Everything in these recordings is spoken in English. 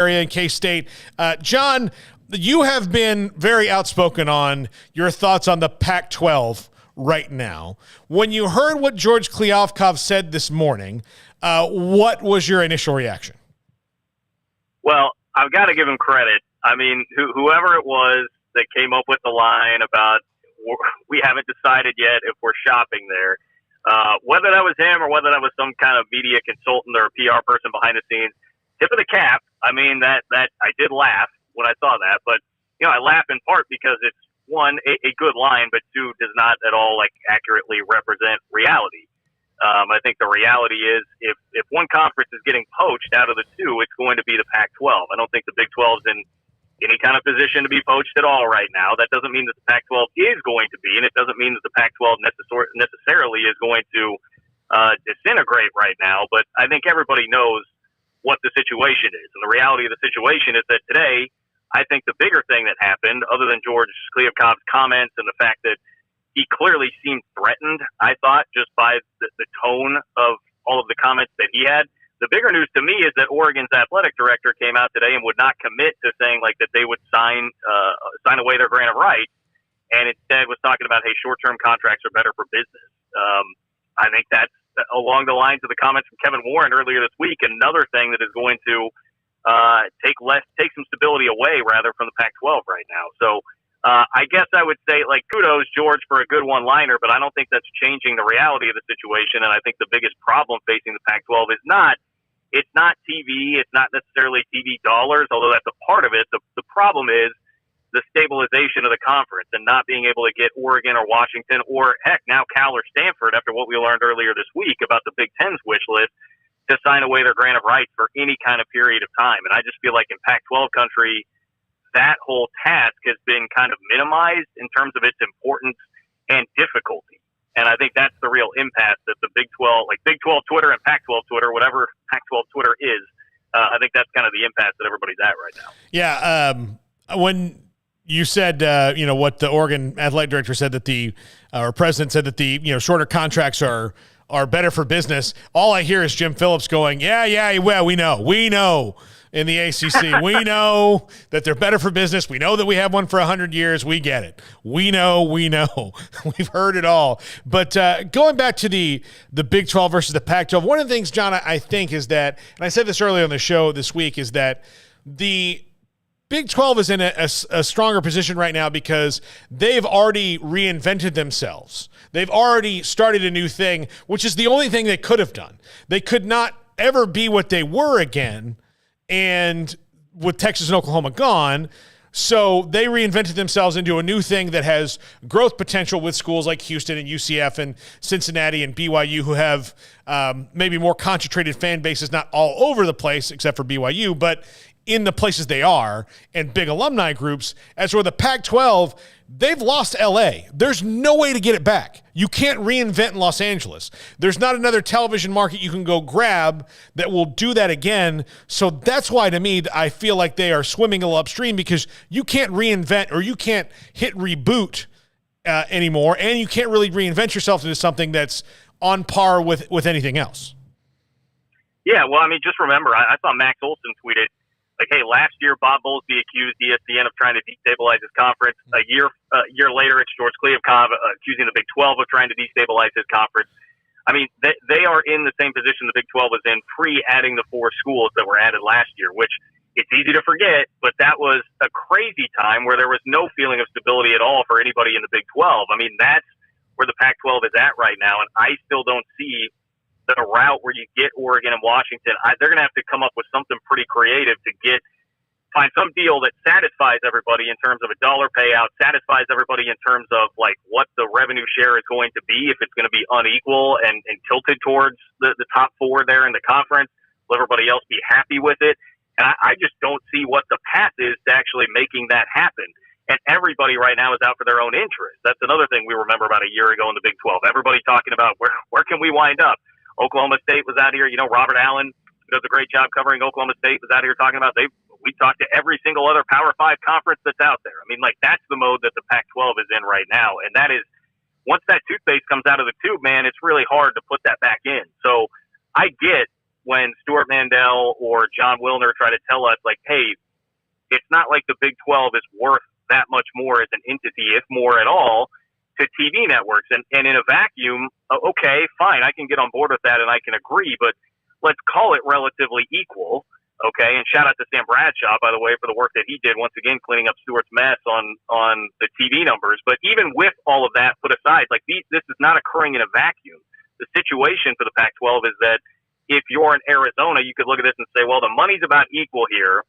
area in K-State. John, you have been very outspoken on your thoughts on the Pac-12 right now. When you heard what George Kliavkoff said this morning, what was your initial reaction? Well, I've got to give him credit. I mean, whoever it was that came up with the line about we haven't decided yet if we're shopping there, whether that was him or whether that was some kind of media consultant or a PR person behind the scenes, tip of the cap. I mean, that I did laugh when I saw that, but I laugh in part because it's one, a good line, but two, does not at all accurately represent reality. I think the reality is if one conference is getting poached out of the two, it's going to be the Pac-12. I don't think the Big 12 is in any kind of position to be poached at all right now. That doesn't mean that the Pac-12 is going to be, and it doesn't mean that the Pac-12 necessarily is going to disintegrate right now. But I think everybody knows what the situation is. And the reality of the situation is that today, I think the bigger thing that happened, other than George Kliavkoff's comments and the fact that he clearly seemed threatened, I thought, just by the tone of all of the comments that he had. The bigger news to me is that Oregon's athletic director came out today and would not commit to saying that they would sign away their grant of rights, and instead was talking about, hey, short-term contracts are better for business. I think that's along the lines of the comments from Kevin Warren earlier this week. Another thing that is going to take some stability away rather from the Pac-12 right now. So I guess I would say kudos George for a good one-liner, but I don't think that's changing the reality of the situation. And I think the biggest problem facing the Pac-12 is it's not TV. It's not necessarily TV dollars, although that's a part of it. The problem is the stabilization of the conference and not being able to get Oregon or Washington or, heck, now Cal or Stanford, after what we learned earlier this week about the Big Ten's wish list, to sign away their grant of rights for any kind of period of time. And I just feel like in Pac-12 country, that whole task has been kind of minimized in terms of its importance and difficulty. And I think that's the real impasse that the Big 12, Big 12 Twitter and Pac-12 Twitter, whatever Pac-12 Twitter is, I think that's kind of the impasse that everybody's at right now. Yeah. When you said, what the Oregon athletic director said that or president said that the, shorter contracts are better for business, all I hear is Jim Phillips going, well, we know in the ACC. We know that they're better for business. We know that we have one for 100 years. We get it. We know. We've heard it all. But going back to the Big 12 versus the Pac-12, one of the things, John, I think is that, and I said this earlier on the show this week, is that the Big 12 is in a stronger position right now because they've already reinvented themselves. They've already started a new thing, which is the only thing they could have done. They could not ever be what they were again, and with Texas and Oklahoma gone, so they reinvented themselves into a new thing that has growth potential with schools like Houston and UCF and Cincinnati and BYU, who have maybe more concentrated fan bases, not all over the place except for BYU, but in the places they are, and big alumni groups. As for the Pac-12, they've lost LA. There's no way to get it back. You can't reinvent in Los Angeles. There's not another television market you can go grab that will do that again. So that's why, to me, I feel like they are swimming a little upstream, because you can't reinvent, or you can't hit reboot anymore, and you can't really reinvent yourself into something that's on par with anything else. Yeah, well, I mean, just remember, I saw Max Olson tweeted, hey, last year Bob Bowlesby accused ESPN of trying to destabilize his conference. A year later, it's George Kliavkoff accusing the Big 12 of trying to destabilize his conference. I mean, they are in the same position the Big 12 was in pre-adding the 4 schools that were added last year, which it's easy to forget, but that was a crazy time where there was no feeling of stability at all for anybody in the Big 12. I mean, that's where the Pac-12 is at right now, and I still don't see the route where you get Oregon and Washington. They're going to have to come up with something pretty creative to find some deal that satisfies everybody in terms of a dollar payout, satisfies everybody in terms of what the revenue share is going to be, if it's going to be unequal and tilted towards the top 4 there in the conference. Will everybody else be happy with it? And I just don't see what the path is to actually making that happen. And everybody right now is out for their own interest. That's another thing we remember about a year ago in the Big 12. Everybody talking about where can we wind up? Oklahoma State was out here. Robert Allen, who does a great job covering Oklahoma State, was out here talking about we talked to every single other Power 5 conference that's out there. I mean, that's the mode that the Pac-12 is in right now. And that is, once that toothpaste comes out of the tube, man, it's really hard to put that back in. So I get when Stuart Mandel or John Wilner try to tell us, like, hey, it's not like the Big 12 is worth that much more as an entity, if more at all, to TV networks. And in a vacuum, okay, fine, I can get on board with that and I can agree, but let's call it relatively equal. Okay, and shout out to Sam Bradshaw, by the way, for the work that he did, once again, cleaning up Stewart's mess on the TV numbers. But even with all of that put aside, like this is not occurring in a vacuum. The situation for the Pac-12 is that if you're in Arizona, you could look at this and say, well, the money's about equal here,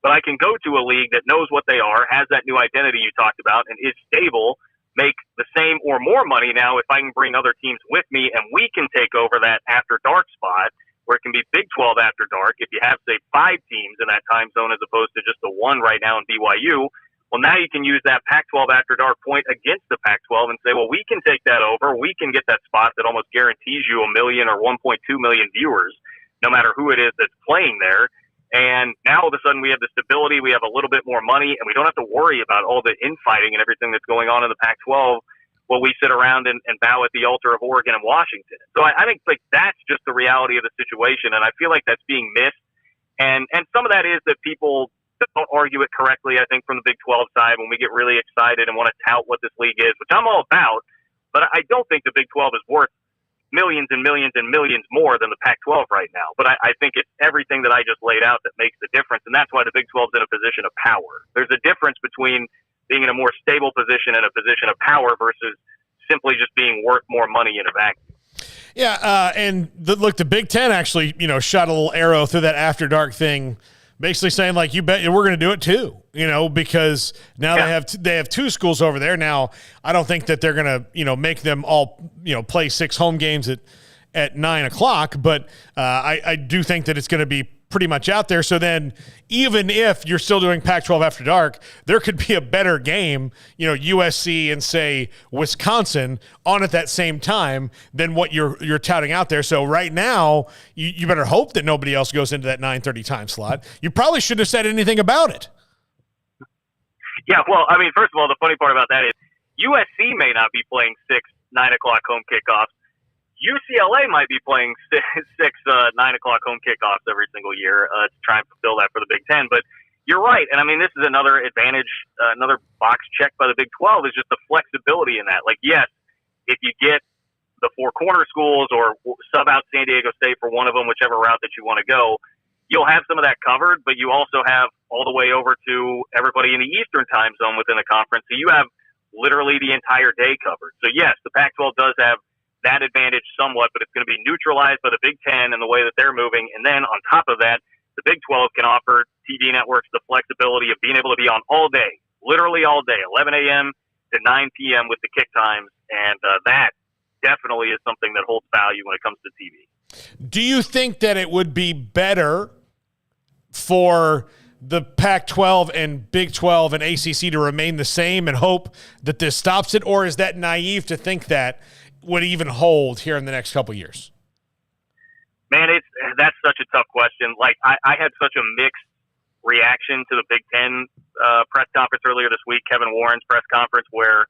but I can go to a league that knows what they are, has that new identity you talked about, and is stable, make the same or more money now if I can bring other teams with me, and we can take over that after dark spot, where it can be Big 12 after dark. If you have, say, 5 teams in that time zone as opposed to just the one right now in BYU, well, now you can use that Pac-12 after dark point against the Pac-12 and say, well, we can take that over. We can get that spot that almost guarantees you 1 million or 1.2 million viewers, no matter who it is that's playing there. And now all of a sudden we have the stability, we have a little bit more money, and we don't have to worry about all the infighting and everything that's going on in the Pac-12 while we sit around and bow at the altar of Oregon and Washington. So I think like that's just the reality of the situation, and I feel like that's being missed. And some of that is that people don't argue it correctly, I think, from the Big 12 side when we get really excited and want to tout what this league is, which I'm all about, but I don't think the Big 12 is worth millions and millions and millions more than the Pac-12 right now. But I think it's everything that I just laid out that makes the difference, and that's why the Big 12 is in a position of power. There's a difference between being in a more stable position and a position of power versus simply just being worth more money in a vacuum. Yeah, and look, the Big Ten actually, shot a little arrow through that after dark thing, basically saying like, you bet we're going to do it too, because now they have 2 schools over there. Now, I don't think that they're going to, make them all, play 6 home games at 9 o'clock, but I do think that it's going to be pretty much out there. So then even if you're still doing Pac-12 after dark, there could be a better game, USC and say Wisconsin on at that same time than what you're touting out there. So right now you better hope that nobody else goes into that 9:30 time slot. You probably shouldn't have said anything about it. Yeah. Well, I mean, first of all, the funny part about that is USC may not be playing 6 9 o'clock home kickoffs. UCLA might be playing 6 9 o'clock home kickoffs every single year to try and fulfill that for the Big Ten. But you're right. And I mean, this is another advantage, another box check by the Big 12 is just the flexibility in that. Like, yes, if you get the 4 corner schools or sub out San Diego State for one of them, whichever route that you want to go, you'll have some of that covered, but you also have all the way over to everybody in the Eastern time zone within the conference. So you have literally the entire day covered. So yes, the Pac-12 does have that advantage somewhat, but it's going to be neutralized by the Big Ten and the way that they're moving. And then on top of that, the Big 12 can offer TV networks the flexibility of being able to be on all day, literally all day, 11 a.m. to 9 p.m. with the kick times. And that definitely is something that holds value when it comes to TV. Do you think that it would be better for the Pac-12 and Big 12 and ACC to remain the same and hope that this stops it? Or is that naive to think that would even hold here in the next couple of years? Man, that's such a tough question. Like I had such a mixed reaction to the Big Ten press conference earlier this week, Kevin Warren's press conference, where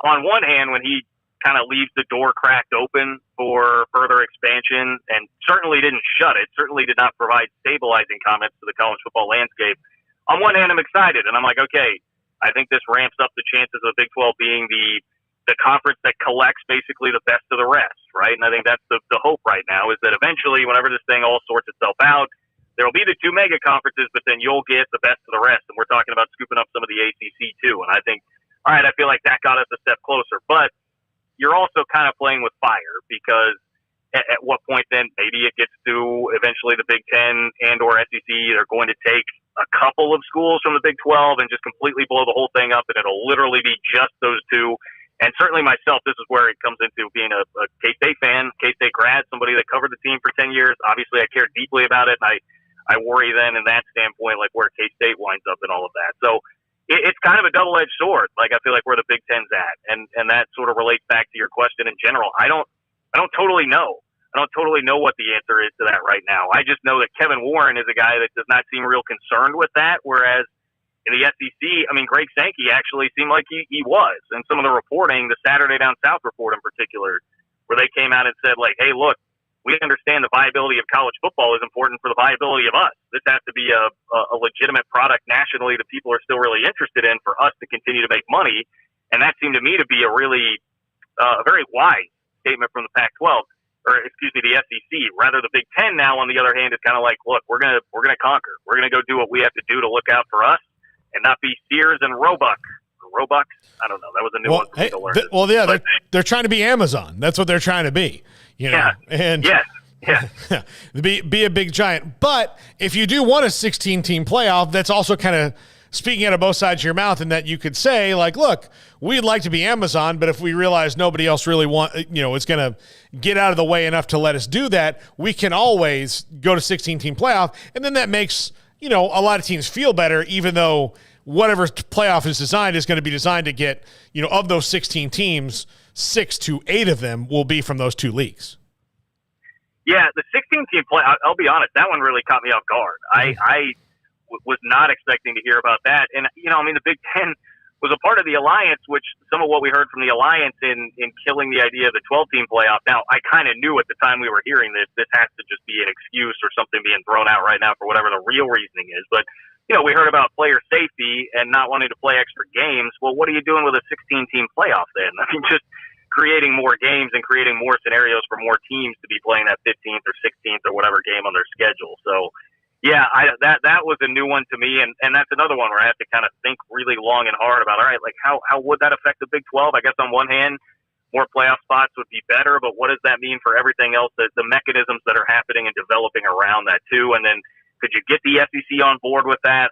on one hand, when he kind of leaves the door cracked open for further expansion and certainly didn't shut it, certainly did not provide stabilizing comments to the college football landscape. On one hand, I'm excited and I'm like, okay, I think this ramps up the chances of the Big 12 being the conference that collects basically the best of the rest, right? And I think that's the hope right now is that eventually, whenever this thing all sorts itself out, there will be the 2 mega conferences, but then you'll get the best of the rest. And we're talking about scooping up some of the ACC too. And I think, all right, I feel like that got us a step closer. But you're also kind of playing with fire because at what point then maybe it gets to eventually the Big Ten and or SEC. They're going to take a couple of schools from the Big 12 and just completely blow the whole thing up, and it'll literally be just those 2. And certainly myself, this is where it comes into being a K-State fan, K-State grad, somebody that covered the team for 10 years. Obviously, I care deeply about it, and I worry then in that standpoint, like where K-State winds up and all of that. So it's kind of a double-edged sword. Like I feel like where the Big Ten's at, and that sort of relates back to your question in general. I don't totally know. I don't totally know what the answer is to that right now. I just know that Kevin Warren is a guy that does not seem real concerned with that, whereas in the SEC, I mean, Greg Sankey actually seemed like he was. And some of the reporting, the Saturday Down South report in particular, where they came out and said, like, hey, look, we understand the viability of college football is important for the viability of us. This has to be a legitimate product nationally that people are still really interested in for us to continue to make money. And that seemed to me to be a really a very wise statement from the Pac-12, or excuse me, the SEC. Rather, the Big Ten now, on the other hand, is kind of like, look, we're gonna conquer. We're gonna go do what we have to do to look out for us, and not be Sears and Roebuck. Robux? I don't know. That was a new one for me to learn. Yeah, they're trying to be Amazon. That's what they're trying to be. Yeah. And yes. be a big giant. But if you do want a 16-team playoff, that's also kind of speaking out of both sides of your mouth, in that you could say, like, look, we'd like to be Amazon, but if we realize nobody else really is going to get out of the way enough to let us do that, we can always go to 16-team playoff, and then that makes a lot of teams feel better, even though whatever playoff is designed is going to be designed to get, of those 16 teams, 6 to 8 of them will be from those two leagues. Yeah, the 16-team play, I'll be honest, that one really caught me off guard. I was not expecting to hear about that. And, the Big Ten was a part of the alliance, which some of what we heard from the alliance in killing the idea of the 12-team playoff. Now, I kind of knew at the time we were hearing this has to just be an excuse or something being thrown out right now for whatever the real reasoning is. But we heard about player safety and not wanting to play extra games. Well, what are you doing with a 16-team playoff then? I mean, just creating more games and creating more scenarios for more teams to be playing that 15th or 16th or whatever game on their schedule. So, yeah, that was a new one to me, and that's another one where I have to kind of think really long and hard about, all right, like how would that affect the Big 12? I guess on one hand, more playoff spots would be better, but what does that mean for everything else, the mechanisms that are happening and developing around that too? And then could you get the SEC on board with that?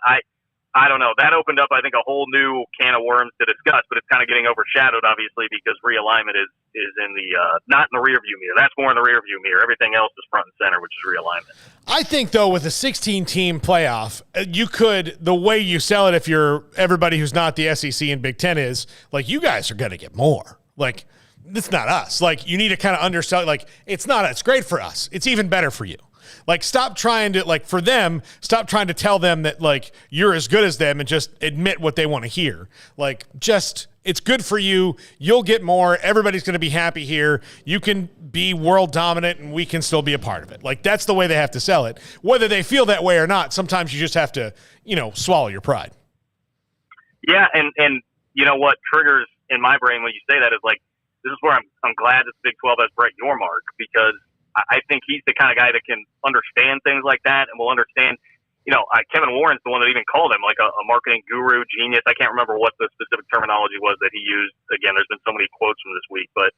I don't know. That opened up, I think, a whole new can of worms to discuss, but it's kind of getting overshadowed, obviously, because realignment is in the not in the rearview mirror. That's more in the rearview mirror. Everything else is front and center, which is realignment. I think, though, with a 16-team playoff, you could, the way you sell it, if you're everybody who's not the SEC and Big Ten, is like, you guys are going to get more. Like, it's not us. Like, you need to kind of undersell it. Like, it's great for us. It's even better for you. Like, stop trying to, like, for them, stop trying to tell them that, like, you're as good as them, and just admit what they want to hear. Like, just, it's good for you. You'll get more. Everybody's going to be happy here. You can be world dominant, and we can still be a part of it. Like, that's the way they have to sell it. Whether they feel that way or not, sometimes you just have to, swallow your pride. Yeah, and what triggers in my brain when you say that is, like, this is where I'm glad that the Big 12 has Brett Yormark, because I think he's the kind of guy that can understand things like that and will understand, Kevin Warren's the one that even called him like a marketing guru, genius. I can't remember what the specific terminology was that he used. Again, there's been so many quotes from this week, but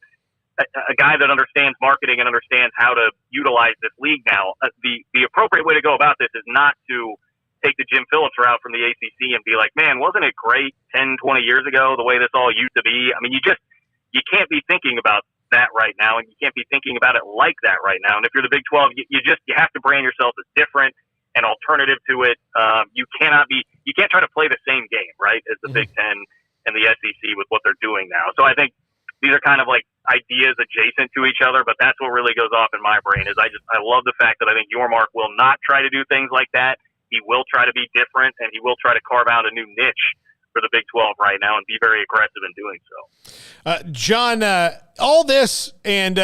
a guy that understands marketing and understands how to utilize this league now. The appropriate way to go about this is not to take the Jim Phillips route from the ACC and be like, man, wasn't it great 10, 20 years ago, the way this all used to be? I mean, you can't be thinking about that right now, and you can't be thinking about it like that right now. And if you're the Big 12, you have to brand yourself as different and alternative to it. You can't try to play the same game, right, as the Big Ten and the SEC with what they're doing now. So I think these are kind of like ideas adjacent to each other, but that's what really goes off in my brain. Is I love the fact that I think Yormark will not try to do things like that. He will try to be different, and he will try to carve out a new niche for the Big 12 right now and be very aggressive in doing so. John, all this and,